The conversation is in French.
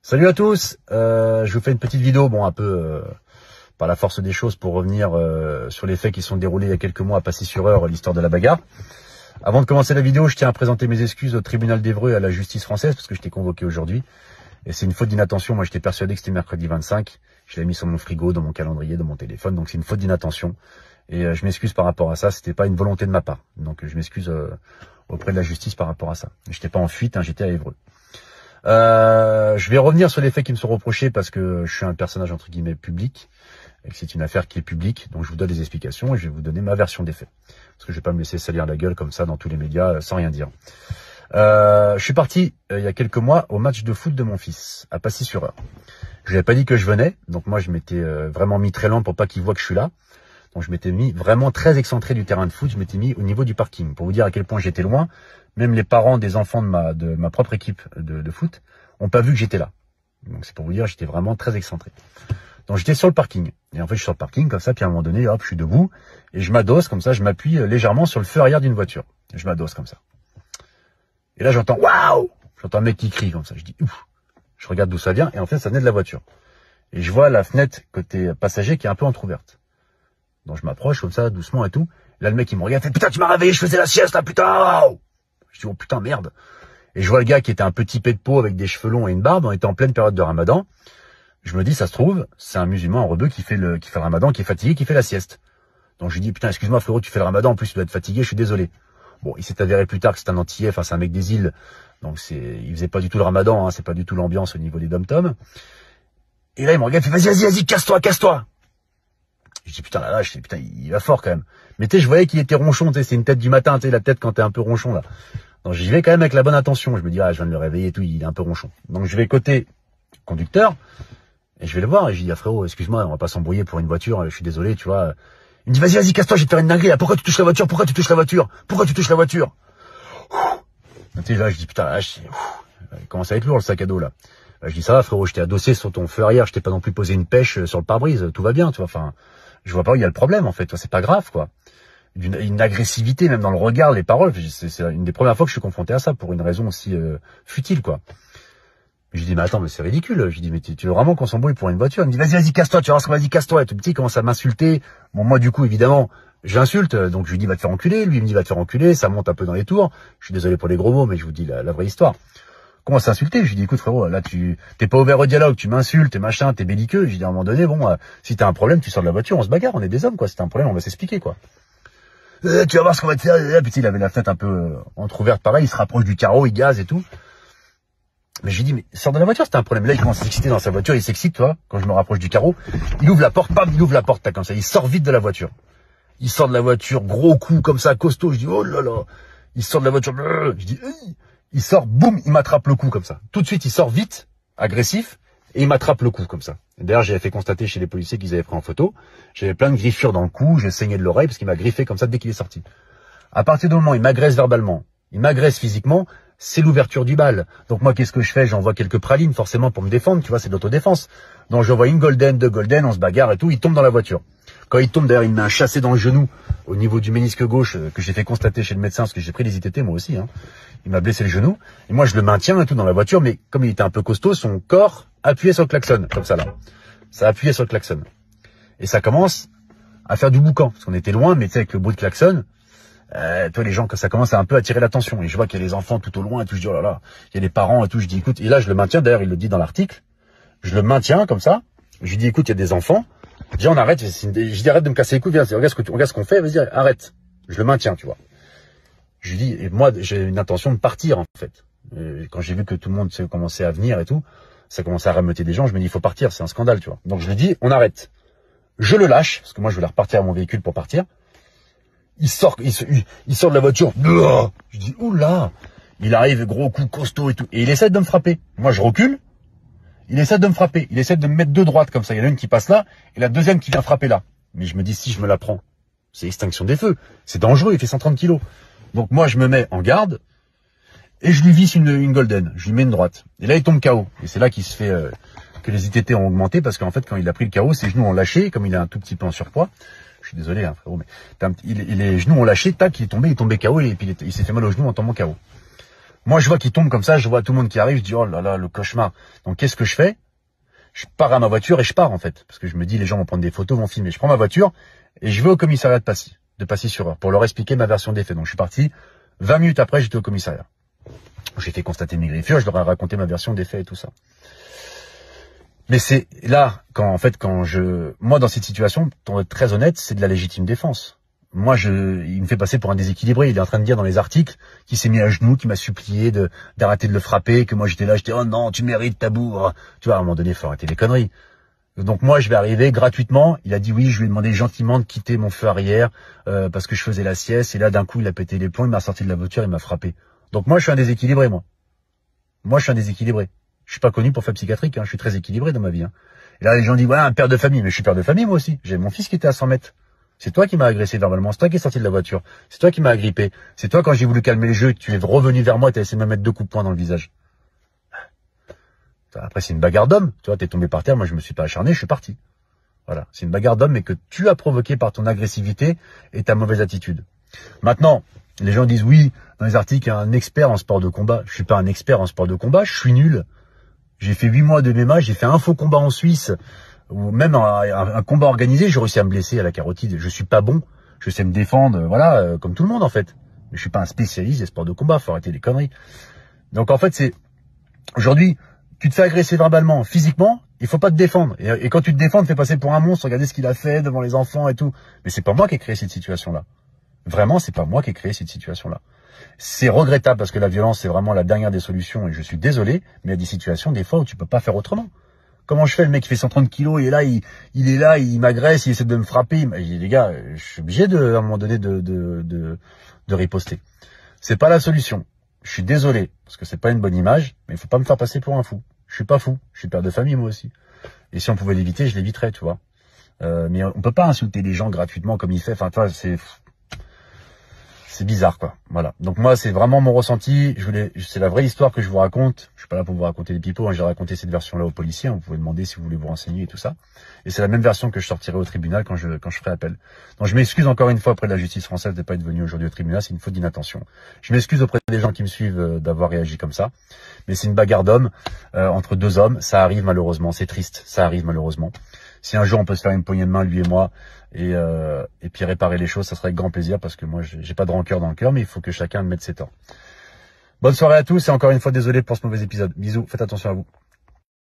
Salut à tous, je vous fais une petite vidéo, bon un peu par la force des choses pour revenir sur les faits qui sont déroulés il y a quelques mois à Passy-sur-Eure, l'histoire de la bagarre. Avant de commencer la vidéo, je tiens à présenter mes excuses au tribunal d'Évreux et à la justice française parce que j'étais convoqué aujourd'hui. Et c'est une faute d'inattention, moi j'étais persuadé que c'était mercredi 25, je l'ai mis sur mon frigo, dans mon calendrier, dans mon téléphone, donc c'est une faute d'inattention. Et je m'excuse par rapport à ça, c'était pas une volonté de ma part. Donc je m'excuse auprès de la justice par rapport à ça. J'étais pas en fuite, hein, j'étais à Évreux. Je vais revenir sur les faits qui me sont reprochés parce que je suis un personnage entre guillemets public et que c'est une affaire qui est publique, donc je vous donne des explications et je vais vous donner ma version des faits parce que je vais pas me laisser salir la gueule comme ça dans tous les médias sans rien dire. Je suis parti il y a quelques mois au match de foot de mon fils à Passy-sur-Eure. Je lui avais pas dit que je venais, donc moi je m'étais vraiment mis très loin pour pas qu'il voit que je suis là. Donc je m'étais mis vraiment très excentré du terrain de foot, je m'étais mis au niveau du parking pour vous dire à quel point j'étais loin. Même les parents des enfants de ma propre équipe de foot ont pas vu que j'étais là. Donc c'est pour vous dire, j'étais vraiment très excentré. Donc j'étais sur le parking. Et en fait, je suis sur le parking comme ça, puis à un moment donné, hop, je suis debout et je m'adosse comme ça, je m'appuie légèrement sur le feu arrière d'une voiture. Et je m'adosse comme ça. Et là, j'entends waouh, j'entends un mec qui crie comme ça. Je dis ouf. Je regarde d'où ça vient et en fait, ça venait de la voiture. Et je vois la fenêtre côté passager qui est un peu entrouverte. Donc je m'approche comme ça, doucement et tout. Là, le mec il me regarde, il fait putain, tu m'as réveillé, je faisais la sieste là, putain. Je dis, oh putain, merde. Et je vois le gars qui était un petit pet de peau avec des cheveux longs et une barbe. On était en pleine période de ramadan. Je me dis, ça se trouve, c'est un musulman, un rebeu qui fait le ramadan, qui est fatigué, qui fait la sieste. Donc je lui dis, putain, excuse-moi frérot, tu fais le ramadan, en plus tu dois être fatigué, je suis désolé. Bon, il s'est avéré plus tard que c'est un Antillais, enfin c'est un mec des îles. Donc il faisait pas du tout le ramadan, hein, c'est pas du tout l'ambiance au niveau des dom-toms. Et là, il me regarde, il fait, vas-y, casse-toi. Je dis, putain, là, putain, il va fort quand même. Mais tu sais, je voyais qu'il était ronchon, tu sais, c'est une tête du matin, tu sais, la tête quand t'es un peu ronchon, là. Donc j'y vais quand même avec la bonne intention. Je me dis, ah, je viens de le réveiller et tout, il est un peu ronchon. Donc je vais côté conducteur, et je vais le voir, et je dis, ah frérot, excuse-moi, on va pas s'embrouiller pour une voiture, je suis désolé, tu vois. Il me dit, vas-y, casse-toi, je vais te faire une dinguerie, là. Pourquoi tu touches la voiture? Tu sais, là, je dis, putain, là, il commence à être lourd, le sac à dos, là. Là, je dis, ça va, frérot, j'étais adossé sur ton feu arrière, je t'ai pas non plus posé une pêche sur le pare-brise, tout va bien, tu vois, enfin, je vois pas où il y a le problème, en fait, c'est pas grave, quoi. Une agressivité, même dans le regard, les paroles, c'est une des premières fois que je suis confronté à ça, pour une raison aussi futile, quoi. Je dis, mais attends, mais c'est ridicule. Je dis, mais tu veux vraiment qu'on s'embrouille pour une voiture? Il me dit, vas-y, casse-toi, tu vois, vas-y, casse-toi. Et tout petit, il commence à m'insulter. Bon, moi, du coup, évidemment, j'insulte, donc je lui dis, va te faire enculer. Lui, il me dit, va te faire enculer, ça monte un peu dans les tours. Je suis désolé pour les gros mots, mais je vous dis la vraie histoire. Commence à insulter, je lui dis, écoute frérot, là t'es pas ouvert au dialogue, tu m'insultes, t'es machin, t'es belliqueux. Je lui dis, à un moment donné, bon, si t'as un problème, tu sors de la voiture, on se bagarre, on est des hommes, quoi. Si t'as un problème, on va s'expliquer, quoi. Tu vas voir ce qu'on va te faire. Puis il avait la fenêtre un peu entrouverte, pareil, il se rapproche du carreau, il gaze et tout. Mais je lui dis, mais sors de la voiture, c'est un problème. Là, il commence à s'exciter dans sa voiture, il s'excite, toi, quand je me rapproche du carreau. Il ouvre la porte, bam, t'as comme ça. Il sort vite de la voiture. Il sort de la voiture, gros coup, comme ça, costaud. Je dis, oh là là. Il sort de la voiture, je dis, hey. Il sort, boum, il m'attrape le cou comme ça. Tout de suite, il sort vite, agressif, et il m'attrape le cou comme ça. D'ailleurs, j'avais fait constater chez les policiers qu'ils avaient pris en photo. J'avais plein de griffures dans le cou, je saignais de l'oreille parce qu'il m'a griffé comme ça dès qu'il est sorti. À partir du moment où il m'agresse verbalement, il m'agresse physiquement, c'est l'ouverture du bal. Donc moi, qu'est-ce que je fais? J'envoie quelques pralines forcément pour me défendre, tu vois, c'est de l'autodéfense. Donc j'envoie une golden, deux golden, on se bagarre et tout, il tombe dans la voiture. Quand il tombe, d'ailleurs, il me met un chassé dans le genou au niveau du ménisque gauche que j'ai fait constater chez le médecin parce que j'ai pris les ITT moi aussi, hein. Il m'a blessé le genou. Et moi, je le maintiens et tout dans la voiture, mais comme il était un peu costaud, son corps appuyait sur le klaxon, comme ça, là. Ça appuyait sur le klaxon. Et ça commence à faire du boucan, parce qu'on était loin, mais tu sais, avec le bruit de klaxon, toi, les gens, ça commence à un peu attirer l'attention. Et je vois qu'il y a les enfants tout au loin et tout, je dis, oh là là, il y a les parents et tout, je dis, écoute, et là, je le maintiens, d'ailleurs, il le dit dans l'article, je le maintiens comme ça, je lui dis, écoute, il y a des enfants, déjà, on arrête, je dis, arrête de me casser les couilles, viens, regarde ce qu'on fait, vas-y, arrête. Je le maintiens, tu vois. Je lui dis, et moi, j'ai une intention de partir, en fait. Et quand j'ai vu que tout le monde commençait à venir et tout, ça commençait à rameuter des gens, je me dis, il faut partir, c'est un scandale, tu vois. Donc je lui dis, on arrête. Je le lâche, parce que moi, je voulais repartir à mon véhicule pour partir. Il sort de la voiture. Je dis, oula. Il arrive, gros coup, costaud et tout. Et il essaie de me frapper. Moi, je recule. Il essaie de me frapper. Il essaie de me mettre deux droites, comme ça. Il y en a une qui passe là, et la deuxième qui vient frapper là. Mais je me dis, si je me la prends, c'est extinction des feux. C'est dangereux, il fait 130 kilos. Donc moi, je me mets en garde et je lui visse une golden. Je lui mets une droite. Et là, il tombe KO. Et c'est là qu'il se fait que les ITT ont augmenté parce qu'en fait, quand il a pris le KO, ses genoux ont lâché. Comme il est un tout petit peu en surpoids, je suis désolé, hein, frérot, mais les genoux ont lâché. Tac, il est tombé KO et puis il s'est fait mal aux genoux en tombant KO. Moi, je vois qu'il tombe comme ça, je vois tout le monde qui arrive, je dis, oh là là, le cauchemar. Donc, qu'est-ce que je fais? Je pars à ma voiture et je pars, en fait. Parce que je me dis, les gens vont prendre des photos, vont filmer. Je prends ma voiture et je vais au commissariat de Passy-sur-Eure, pour leur expliquer ma version des faits. Donc, je suis parti. 20 minutes après, j'étais au commissariat. J'ai fait constater mes griffures, je leur ai raconté ma version des faits et tout ça. Mais c'est là, moi, dans cette situation, pour être très honnête, c'est de la légitime défense. Moi, il me fait passer pour un déséquilibré. Il est en train de dire dans les articles qu'il s'est mis à genoux, qu'il m'a supplié d'arrêter de le frapper, que moi j'étais là, oh non, tu mérites ta bourre. Tu vois, à un moment donné, il faut arrêter les conneries. Donc moi, je vais arriver gratuitement. Il a dit oui, je lui ai demandé gentiment de quitter mon feu arrière parce que je faisais la sieste. Et là, d'un coup, il a pété les plombs, il m'a sorti de la voiture, il m'a frappé. Donc moi, je suis un déséquilibré, moi. Moi, je suis un déséquilibré. Je suis pas connu pour faire psychiatrique, hein. Je suis très équilibré dans ma vie. Hein. Et là, les gens disent, ouais, un père de famille. Mais je suis père de famille, moi aussi. J'ai mon fils qui était à 100 mètres. C'est toi qui m'as agressé verbalement. C'est toi qui es sorti de la voiture. C'est toi qui m'as agrippé. C'est toi, quand j'ai voulu calmer le jeu, tu es revenu vers moi et t'as essayé de me mettre 2 coups de poing dans le visage. Après, c'est une bagarre d'homme. Tu vois, t'es tombé par terre. Moi, je me suis pas acharné. Je suis parti. Voilà. C'est une bagarre d'homme, mais que tu as provoqué par ton agressivité et ta mauvaise attitude. Maintenant, les gens disent, oui, dans les articles, il y a un expert en sport de combat. Je suis pas un expert en sport de combat. Je suis nul. J'ai fait 8 mois de MMA. J'ai fait un faux combat en Suisse. Ou même un combat organisé, j'ai réussi à me blesser à la carotide. Je suis pas bon, je sais me défendre, voilà, comme tout le monde en fait. Mais je suis pas un spécialiste des sports de combat, faut arrêter les conneries. Donc en fait, c'est aujourd'hui, tu te fais agresser verbalement, physiquement, il faut pas te défendre. Et quand tu te défends, tu te fais passer pour un monstre, regardez ce qu'il a fait devant les enfants et tout. Mais c'est pas moi qui ai créé cette situation-là. Vraiment, c'est pas moi qui ai créé cette situation-là. C'est regrettable parce que la violence, c'est vraiment la dernière des solutions et je suis désolé, mais il y a des situations, des fois, où tu peux pas faire autrement. Comment je fais, le mec qui fait 130 kilos, il est là, il m'agresse, il essaie de me frapper. Je dis, les gars, je suis obligé à un moment donné de riposter. C'est pas la solution. Je suis désolé, parce que c'est pas une bonne image, mais il faut pas me faire passer pour un fou. Je suis pas fou. Je suis père de famille, moi aussi. Et si on pouvait l'éviter, je l'éviterais, tu vois. Mais on peut pas insulter les gens gratuitement comme il fait. Enfin, toi, c'est bizarre, quoi. Voilà. Donc moi, c'est vraiment mon ressenti. C'est la vraie histoire que je vous raconte. Je suis pas là pour vous raconter des pipeaux. Hein. J'ai raconté cette version-là aux policiers. Vous pouvez demander si vous voulez vous renseigner et tout ça. Et c'est la même version que je sortirai au tribunal quand je ferai appel. Donc je m'excuse encore une fois auprès de la justice française de pas être venu aujourd'hui au tribunal. C'est une faute d'inattention. Je m'excuse auprès des gens qui me suivent d'avoir réagi comme ça. Mais c'est une bagarre d'hommes entre 2 hommes. Ça arrive malheureusement. C'est triste. Ça arrive malheureusement. Si un jour on peut se faire une poignée de main, lui et moi, et puis réparer les choses, ça serait avec grand plaisir parce que moi j'ai pas de rancœur dans le cœur, mais il faut que chacun mette ses torts. Bonne soirée à tous et encore une fois désolé pour ce mauvais épisode. Bisous, faites attention à vous.